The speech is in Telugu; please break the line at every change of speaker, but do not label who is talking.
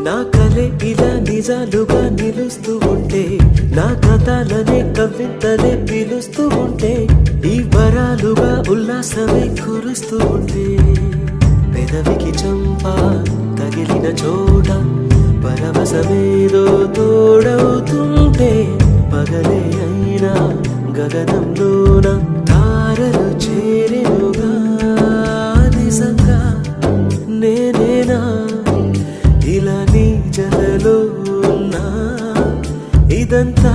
నా కలే ఇలా నిజాలుగా నిలుస్తూ ఉంటే, నా కథలనే కవితలే పిలుస్తూ ఉంటే, ఈ వరాలుగా ఉల్లాసమే కురుస్తూ ఉంటే, పెదవికి చంప తగిలిన చోట పరవశమేదో తోడవుతుంటే, పగలే అయినా గగనంలోన తారలు చేరెనుగా. నిజంగా నేనేనా ఇలా నీ జలలో ఉన్నా, ఇదంతా